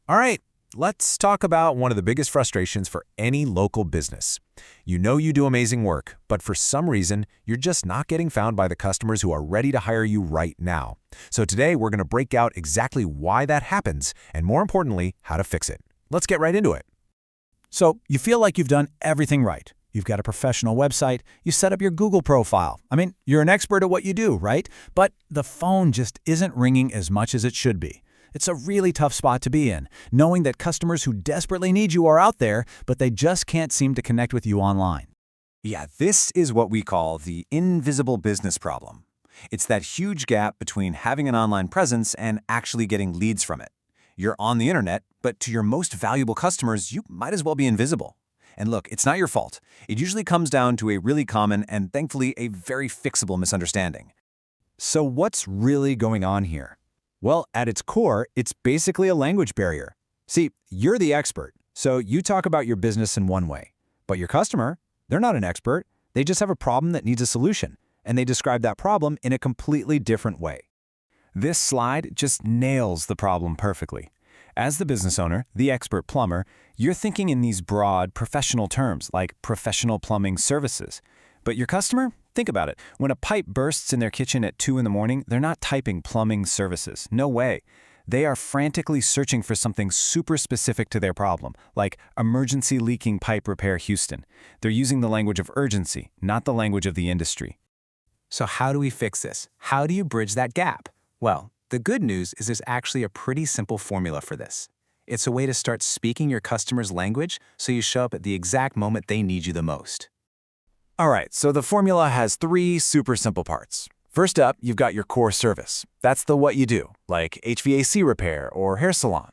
All right, let's talk about one of the biggest frustrations for any local business. You know you do amazing work, but for some reason, you're just not getting found by the customers who are ready to hire you right now. So today, we're going to break out exactly why that happens, and more importantly, how to fix it. Let's get right into it. So you feel like you've done everything right. You've got a professional website, you set up your Google profile. You're an expert at what you do, right? But the phone just isn't ringing as much as it should be. It's a really tough spot to be in, knowing that customers who desperately need you are out there, but they just can't seem to connect with you online. Yeah, this is what we call the invisible business problem. It's that huge gap between having an online presence and actually getting leads from it. You're on the internet, but to your most valuable customers, you might as well be invisible. And look, it's not your fault. It usually comes down to a really common and thankfully a very fixable misunderstanding. So what's really going on here? Well, at its core, it's basically a language barrier. See, you're the expert, so you talk about your business in one way. But your customer, they're not an expert. They just have a problem that needs a solution, and they describe that problem in a completely different way. This slide just nails the problem perfectly. As the business owner, the expert plumber, you're thinking in these broad, professional terms like professional plumbing services. But your customer? Think about it. When a pipe bursts in their kitchen at 2 in the morning, they're not typing plumbing services. No way. They are frantically searching for something super specific to their problem, like emergency leaking pipe repair Houston. They're using the language of urgency, not the language of the industry. So how do we fix this? How do you bridge that gap? Well, the good news is there's actually a pretty simple formula for this. It's a way to start speaking your customer's language so you show up at the exact moment they need you the most. All right, so the formula has 3 super simple parts. First up, you've got your core service. That's the what you do, like HVAC repair or hair salon.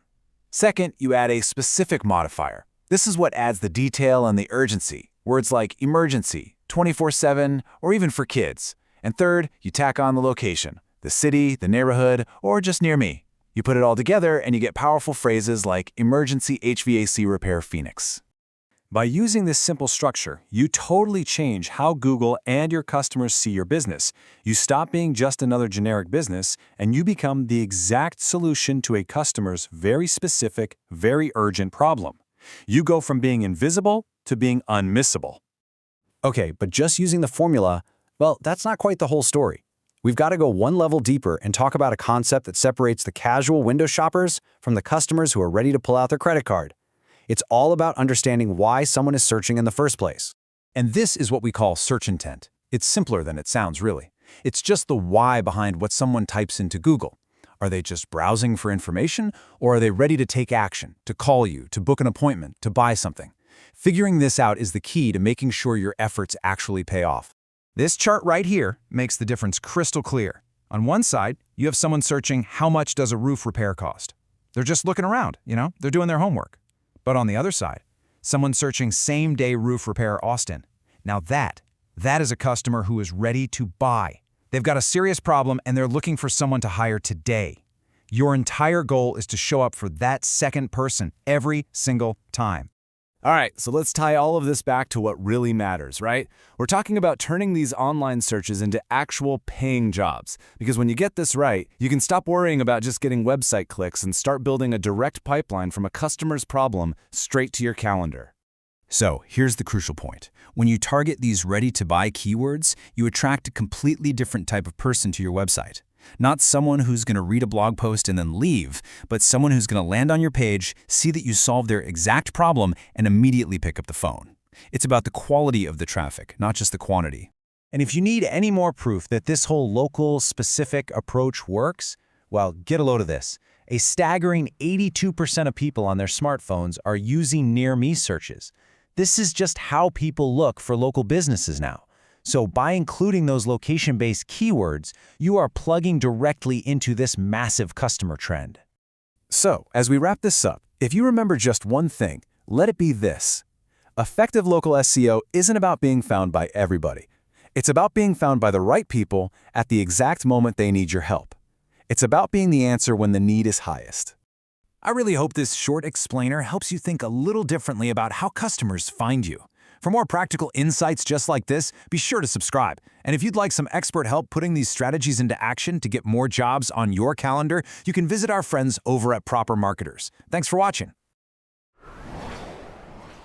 Second, you add a specific modifier. This is what adds the detail and the urgency, words like emergency, 24/7, or even for kids. And third, you tack on the location, the city, the neighborhood, or just near me. You put it all together and you get powerful phrases like emergency HVAC repair Phoenix. By using this simple structure, you totally change how Google and your customers see your business. You stop being just another generic business, and you become the exact solution to a customer's very specific, very urgent problem. You go from being invisible to being unmissable. Okay, but just using the formula, well, that's not quite the whole story. We've got to go one level deeper and talk about a concept that separates the casual window shoppers from the customers who are ready to pull out their credit card. It's all about understanding why someone is searching in the first place. And this is what we call search intent. It's simpler than it sounds, really. It's just the why behind what someone types into Google. Are they just browsing for information, or are they ready to take action, to call you, to book an appointment, to buy something? Figuring this out is the key to making sure your efforts actually pay off. This chart right here makes the difference crystal clear. On one side, you have someone searching, how much does a roof repair cost? They're just looking around, they're doing their homework. But on the other side, someone searching same-day roof repair Austin. Now that is a customer who is ready to buy. They've got a serious problem and they're looking for someone to hire today. Your entire goal is to show up for that second person every single time. All right, so let's tie all of this back to what really matters, right? We're talking about turning these online searches into actual paying jobs. Because when you get this right, you can stop worrying about just getting website clicks and start building a direct pipeline from a customer's problem straight to your calendar. So here's the crucial point. When you target these ready-to-buy keywords, you attract a completely different type of person to your website. Not someone who's going to read a blog post and then leave, but someone who's going to land on your page, see that you solved their exact problem, and immediately pick up the phone. It's about the quality of the traffic, not just the quantity. And if you need any more proof that this whole local, specific approach works, well, get a load of this. A staggering 82% of people on their smartphones are using near me searches. This is just how people look for local businesses now. So by including those location-based keywords, you are plugging directly into this massive customer trend. So, as we wrap this up, if you remember just one thing, let it be this. Effective local SEO isn't about being found by everybody. It's about being found by the right people at the exact moment they need your help. It's about being the answer when the need is highest. I really hope this short explainer helps you think a little differently about how customers find you. For more practical insights just like this, be sure to subscribe. And if you'd like some expert help putting these strategies into action to get more jobs on your calendar, you can visit our friends over at Proper Marketers. Thanks for watching.